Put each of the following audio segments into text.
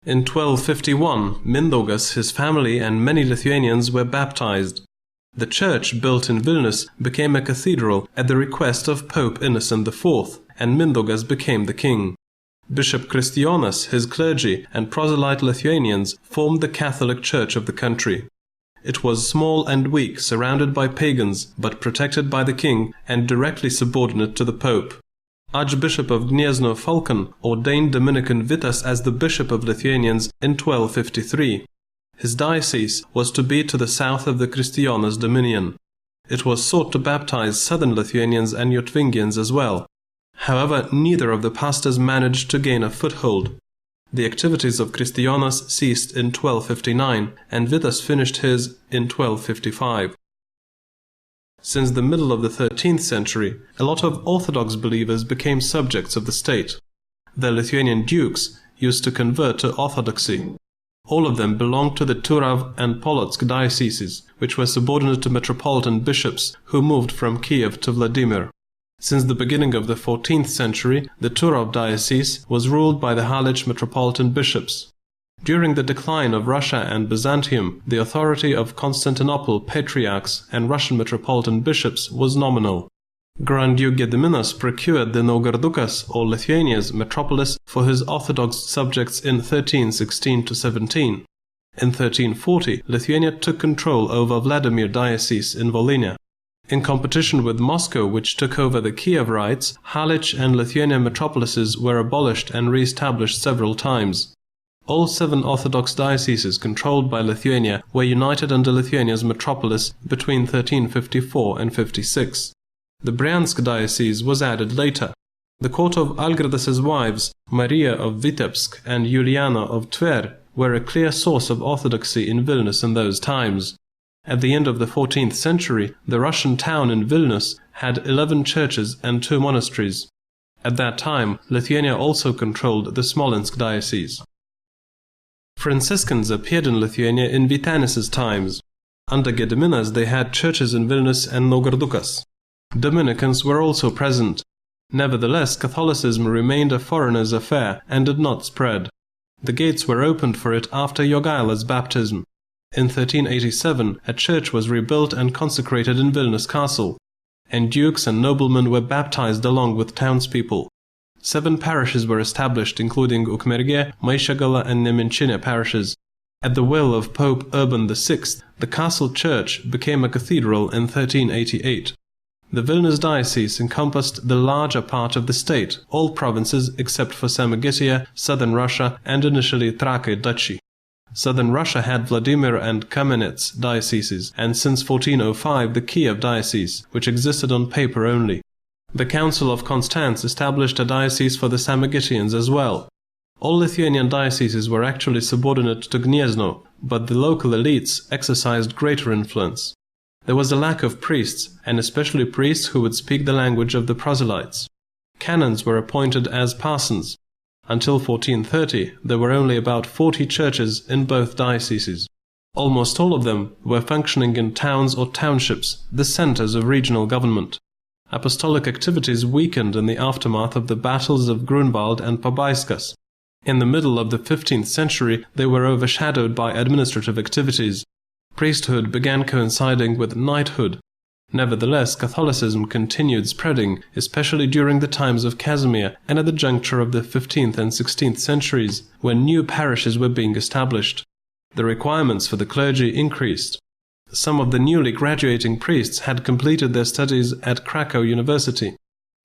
In 1251, Mindaugas, his family and many Lithuanians were baptized. The church, built in Vilnius, became a cathedral at the request of Pope Innocent IV, and Mindaugas became the king. Bishop Kristijonas, his clergy, and proselyte Lithuanians formed the Catholic Church of the country. It was small and weak, surrounded by pagans, but protected by the king and directly subordinate to the Pope. Archbishop of Gniezno Falcon ordained Dominican Vitas as the Bishop of Lithuanians in 1253. His diocese was to be to the south of the Kristijonas dominion. It was sought to baptize southern Lithuanians and Jotvingians as well. However, neither of the pastors managed to gain a foothold. The activities of Kristijonas ceased in 1259, and Vitas finished his in 1255. Since the middle of the 13th century, a lot of Orthodox believers became subjects of the state. The Lithuanian dukes used to convert to Orthodoxy. All of them belonged to the Turav and Polotsk dioceses, which were subordinate to metropolitan bishops who moved from Kiev to Vladimir. Since the beginning of the 14th century, the Turov diocese was ruled by the Halich metropolitan bishops. During the decline of Russia and Byzantium, the authority of Constantinople patriarchs and Russian metropolitan bishops was nominal. Grand Duke Gediminas procured the Naugardukas, or Lithuania's metropolis, for his Orthodox subjects in 1316–17. In 1340, Lithuania took control over Vladimir diocese in Volhynia. In competition with Moscow, which took over the Kiev rights, Halich and Lithuania metropolises were abolished and re-established several times. All 7 Orthodox dioceses controlled by Lithuania were united under Lithuania's metropolis between 1354 and 56. The Bryansk diocese was added later. The court of Algirdas's wives, Maria of Vitebsk and Juliana of Tver, were a clear source of orthodoxy in Vilnius in those times. At the end of the 14th century, the Russian town in Vilnius had 11 churches and 2 monasteries. At that time, Lithuania also controlled the Smolensk diocese. Franciscans appeared in Lithuania in Vytenis's times. Under Gediminas they had churches in Vilnius and Naugardukas. Dominicans were also present. Nevertheless, Catholicism remained a foreigner's affair and did not spread. The gates were opened for it after Jogaila's baptism. In 1387, a church was rebuilt and consecrated in Vilnius castle, and dukes and noblemen were baptized along with townspeople. 7 parishes were established, including Ukmergė, Maišiagala and Nemenčinė parishes. At the will of Pope Urban VI, the castle church became a cathedral in 1388. The Vilnius diocese encompassed the larger part of the state, all provinces except for Samogitia, southern Russia, and initially Trakai Duchy. Southern Russia had Vladimir and Kamenets dioceses, and since 1405 the Kiev diocese, which existed on paper only. The Council of Constance established a diocese for the Samogitians as well. All Lithuanian dioceses were actually subordinate to Gniezno, but the local elites exercised greater influence. There was a lack of priests, and especially priests who would speak the language of the proselytes. Canons were appointed as parsons. Until 1430, there were only about 40 churches in both dioceses. Almost all of them were functioning in towns or townships, the centers of regional government. Apostolic activities weakened in the aftermath of the battles of Grunwald and Pabaiskas. In the middle of the 15th century, they were overshadowed by administrative activities. Priesthood began coinciding with knighthood. Nevertheless, Catholicism continued spreading, especially during the times of Casimir and at the juncture of the 15th and 16th centuries, when new parishes were being established. The requirements for the clergy increased. Some of the newly graduating priests had completed their studies at Krakow University.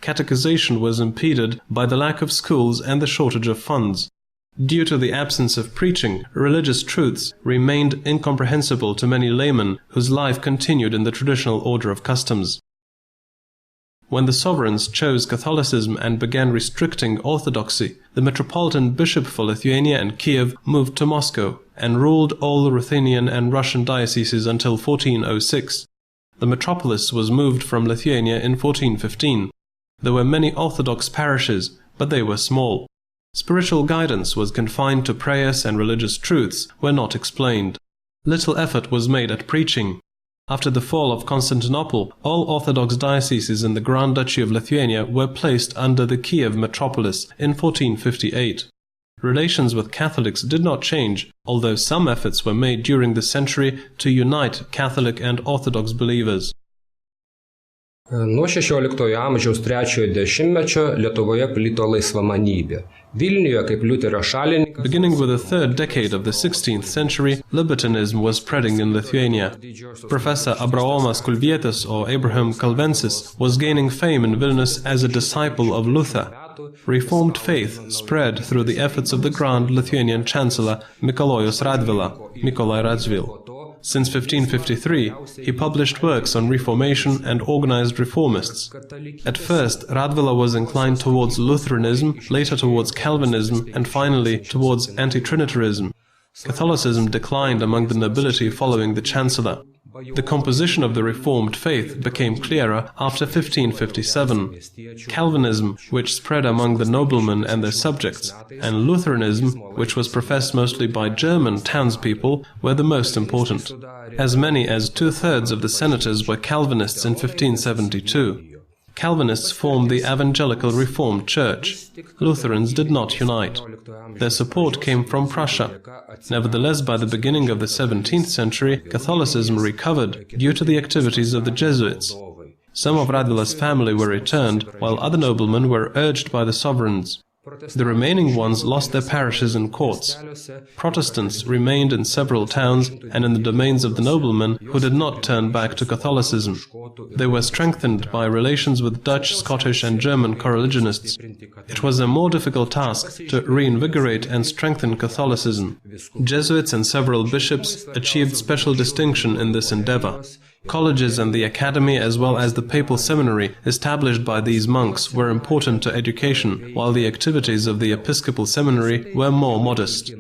Catechization was impeded by the lack of schools and the shortage of funds. Due to the absence of preaching, religious truths remained incomprehensible to many laymen whose life continued in the traditional order of customs. When the sovereigns chose Catholicism and began restricting orthodoxy, the metropolitan bishop for Lithuania and Kiev moved to Moscow and ruled all Ruthenian and Russian dioceses until 1406. The metropolis was moved from Lithuania in 1415. There were many Orthodox parishes, but they were small. Spiritual guidance was confined to prayers and religious truths were not explained. Little effort was made at preaching. After the fall of Constantinople, all Orthodox dioceses in the Grand Duchy of Lithuania were placed under the Kiev metropolis in 1458. Relations with Catholics did not change, although some efforts were made during the century to unite Catholic and Orthodox believers. Nuo XVI amžiaus trečiojo dešimtmečio Lietuvoje plito laisvamanybė. Vilniuje kaip Liuterio šalininkas. Beginning with the third decade of the 16th century, libertinism was spreading in Lithuania. Professor Abraomas Kulvietis, or Abraham Kalvensis, was gaining fame in Vilnius as a disciple of Luther. Reformed faith spread through the efforts of the Grand Lithuanian Chancellor Mikalojus Radvila, Mikolai Radzivil. Since 1553, he published works on Reformation and organized reformists. At first, Radvila was inclined towards Lutheranism, later towards Calvinism, and finally towards anti-Trinitarism. Catholicism declined among the nobility following the Chancellor. The composition of the Reformed faith became clearer after 1557. Calvinism, which spread among the noblemen and their subjects, and Lutheranism, which was professed mostly by German townspeople, were the most important. As many as two-thirds of the senators were Calvinists in 1572. Calvinists formed the Evangelical Reformed Church. Lutherans did not unite. Their support came from Prussia. Nevertheless, by the beginning of the 17th century, Catholicism recovered due to the activities of the Jesuits. Some of Radvila's family were returned, while other noblemen were urged by the sovereigns. The remaining ones lost their parishes and courts. Protestants remained in several towns and in the domains of the noblemen who did not turn back to Catholicism. They were strengthened by relations with Dutch, Scottish and German coreligionists. It was a more difficult task to reinvigorate and strengthen Catholicism. Jesuits and several bishops achieved special distinction in this endeavor. Colleges and the academy, as well as the papal seminary established by these monks, were important to education, while the activities of the episcopal seminary were more modest.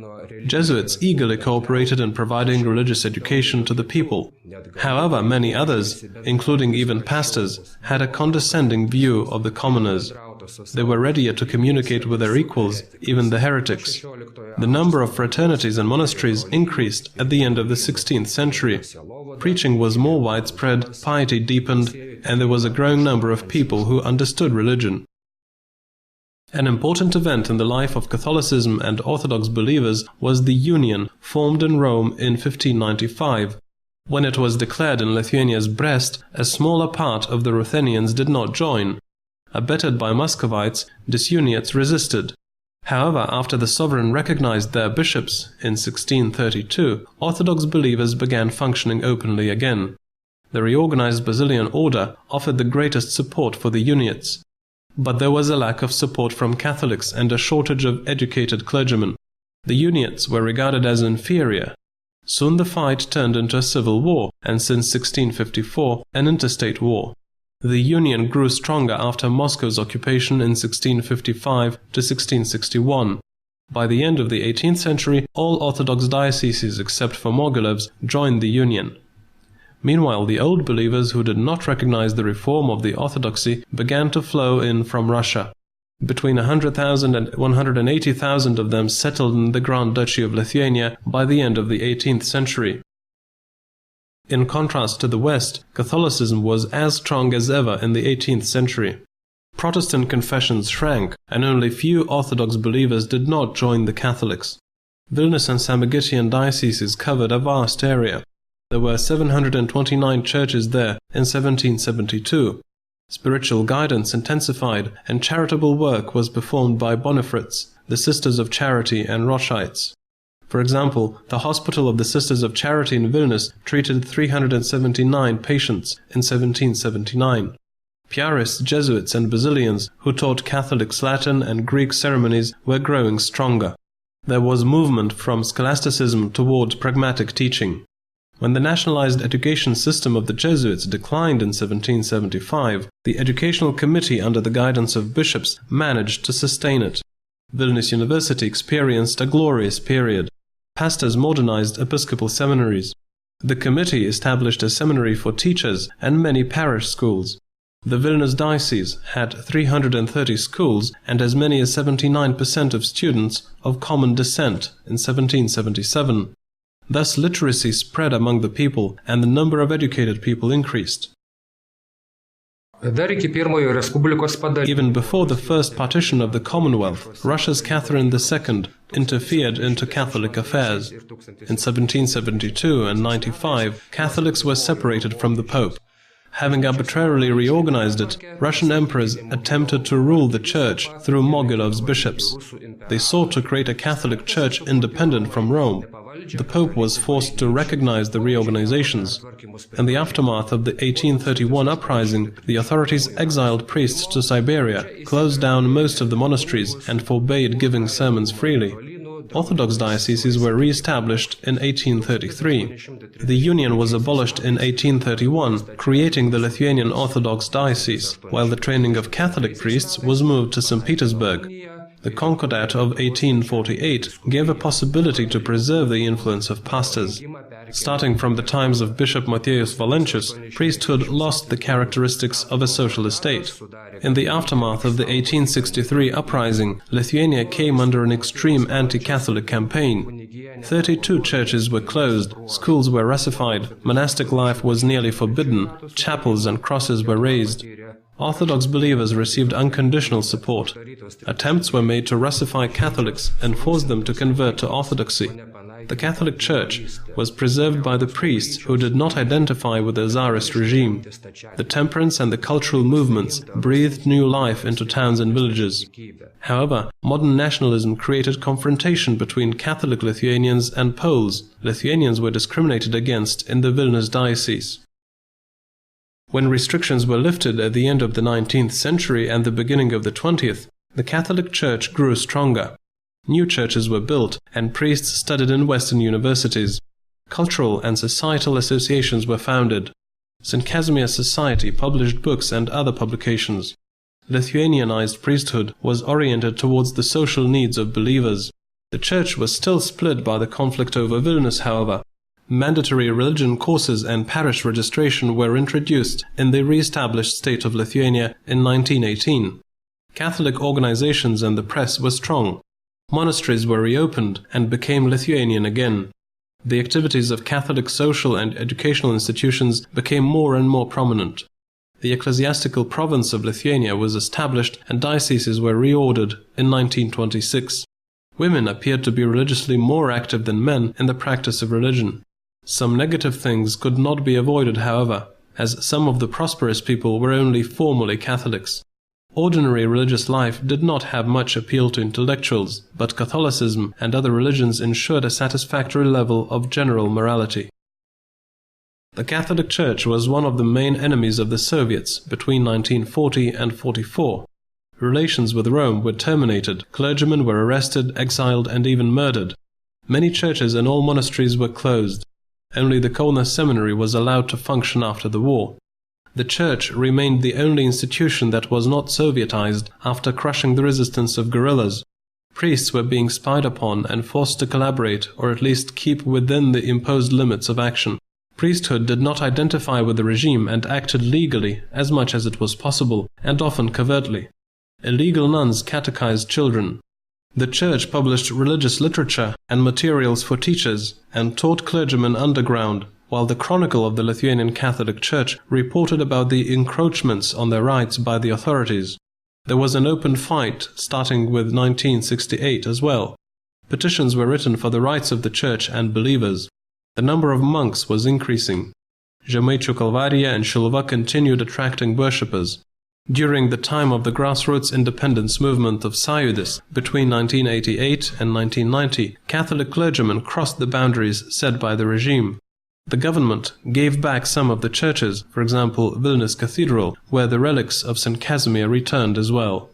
Jesuits eagerly cooperated in providing religious education to the people. However, many others, including even pastors, had a condescending view of the commoners. They were readier to communicate with their equals, even the heretics. The number of fraternities and monasteries increased at the end of the 16th century. Preaching was more widespread, piety deepened, and there was a growing number of people who understood religion. An important event in the life of Catholicism and Orthodox believers was the Union formed in Rome in 1595. When it was declared in Lithuania's Brest, a smaller part of the Ruthenians did not join. Abetted by Muscovites, disuniates resisted. However, after the sovereign recognized their bishops in 1632, Orthodox believers began functioning openly again. The reorganized Basilian order offered the greatest support for the uniates. But there was a lack of support from Catholics and a shortage of educated clergymen. The uniates were regarded as inferior. Soon the fight turned into a civil war, and since 1654, an interstate war. The Union grew stronger after Moscow's occupation in 1655 to 1661. By the end of the 18th century, all Orthodox dioceses except for Mogilev's joined the Union. Meanwhile, the old believers who did not recognize the reform of the Orthodoxy began to flow in from Russia. Between 100,000 and 180,000 of them settled in the Grand Duchy of Lithuania by the end of the 18th century. In contrast to the West, Catholicism was as strong as ever in the 18th century. Protestant confessions shrank, and only few Orthodox believers did not join the Catholics. Vilnius and Samogitian dioceses covered a vast area. There were 729 churches there in 1772. Spiritual guidance intensified, and charitable work was performed by Bonifrats, the Sisters of Charity and Rothschilds. For example, the Hospital of the Sisters of Charity in Vilnius treated 379 patients in 1779. Piarists, Jesuits and Basilians who taught Catholics Latin and Greek ceremonies were growing stronger. There was movement from scholasticism toward pragmatic teaching. When the nationalized education system of the Jesuits declined in 1775, the Educational Committee under the guidance of bishops managed to sustain it. Vilnius University experienced a glorious period. Pastors modernized episcopal seminaries. The committee established a seminary for teachers and many parish schools. The Vilnius diocese had 330 schools and as many as 79% of students of common descent in 1777. Thus literacy spread among the people and the number of educated people increased. Dar iki pirmojo Respublikos padalijimo. Even before the first partition of the Commonwealth, Russia's Catherine II interfered into Catholic affairs. In 1772 and 95, Catholics were separated from the Pope. Having arbitrarily reorganized it, Russian emperors attempted to rule the Church through Mogilov's bishops. They sought to create a Catholic Church independent from Rome. The Pope was forced to recognize the reorganizations. In the aftermath of the 1831 uprising, the authorities exiled priests to Siberia, closed down most of the monasteries, and forbade giving sermons freely. Orthodox dioceses were re-established in 1833. The Union was abolished in 1831, creating the Lithuanian Orthodox Diocese, while the training of Catholic priests was moved to St. Petersburg. The Concordat of 1848 gave a possibility to preserve the influence of pastors. Starting from the times of Bishop Matthäus Valentius, priesthood lost the characteristics of a social state. In the aftermath of the 1863 uprising, Lithuania came under an extreme anti-Catholic campaign. 32 churches were closed, schools were Russified, monastic life was nearly forbidden, chapels and crosses were razed. Orthodox believers received unconditional support. Attempts were made to Russify Catholics and force them to convert to Orthodoxy. The Catholic Church was preserved by the priests who did not identify with the Tsarist regime. The temperance and the cultural movements breathed new life into towns and villages. However, modern nationalism created confrontation between Catholic Lithuanians and Poles. Lithuanians were discriminated against in the Vilnius diocese. When restrictions were lifted at the end of the 19th century and the beginning of the 20th, the Catholic Church grew stronger. New churches were built, and priests studied in Western universities. Cultural and societal associations were founded. St. Casimir Society published books and other publications. Lithuanianized priesthood was oriented towards the social needs of believers. The Church was still split by the conflict over Vilnius, however. Mandatory religion courses and parish registration were introduced in the re-established state of Lithuania in 1918. Catholic organizations and the press were strong. Monasteries were reopened and became Lithuanian again. The activities of Catholic social and educational institutions became more and more prominent. The ecclesiastical province of Lithuania was established and dioceses were reordered in 1926. Women appeared to be religiously more active than men in the practice of religion. Some negative things could not be avoided, however, as some of the prosperous people were only formally Catholics. Ordinary religious life did not have much appeal to intellectuals, but Catholicism and other religions ensured a satisfactory level of general morality. The Catholic Church was one of the main enemies of the Soviets between 1940 and 44. Relations with Rome were terminated, clergymen were arrested, exiled, and even murdered. Many churches and all monasteries were closed. Only the Kaunas Seminary was allowed to function after the war. The Church remained the only institution that was not Sovietized after crushing the resistance of guerrillas. Priests were being spied upon and forced to collaborate or at least keep within the imposed limits of action. Priesthood did not identify with the regime and acted legally as much as it was possible, and often covertly. Illegal nuns catechized children. The Church published religious literature and materials for teachers and taught clergymen underground, while the Chronicle of the Lithuanian Catholic Church reported about the encroachments on their rights by the authorities. There was an open fight starting with 1968 as well. Petitions were written for the rights of the Church and believers. The number of monks was increasing. Žemaičių Kalvarija and Šiluva continued attracting worshippers. During the time of the grassroots independence movement of Sąjūdis, between 1988 and 1990, Catholic clergymen crossed the boundaries set by the regime. The government gave back some of the churches, for example Vilnius Cathedral, where the relics of St. Casimir returned as well.